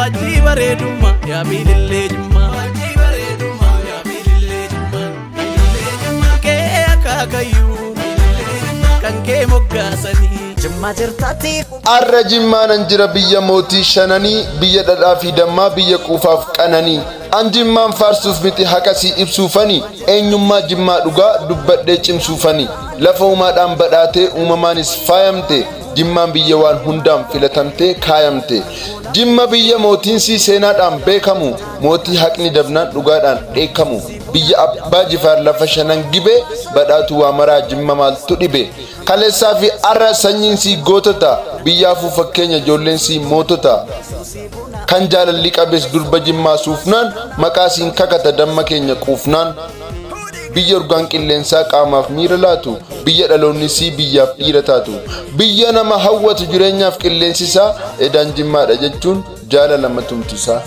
wajibare duma ya bilile jimma wajibare duma ya bilile jimma ke akakayu kanke mogasani jimma jirtati arra jimma nan jira biyya mootii shananii biyya dhadhaa fi dammaa biyya quufaaf qananii an jimmaan faarsuuf miti haqasii ibsuufani eenyummaa jimmaa dhugaa dubbadhee cimsuufani lafa uumaadhaan badhaatee uumamaanis faayamte jimmaan biyya waan hundaan filatamtee kaayamte jimma biyya mootiinsi seenaadhaan beekamu mootii haqni dabnaan dhugaadhaan dheekamu biyya abbaa jifaar lafa shanan gibee badhaatu waa maraa jimma maaltu dhibe kaleessaa fi arra sanyiinsi gootota biyyaafuu fakkeenya ijoolleensi mootota kan jaalalli qabees durba jimmaa suufnaan maqaasiin kakata damma keenya quufnaan biyya urgaan qilleensaa qaamaaf miira laatu biyya dhaloonni si biyyaaf dhiira taatu biyya nama hawwatu jireenyaaf qilleensisaa edaan jimmaadha jechuun jaalala matumtisaa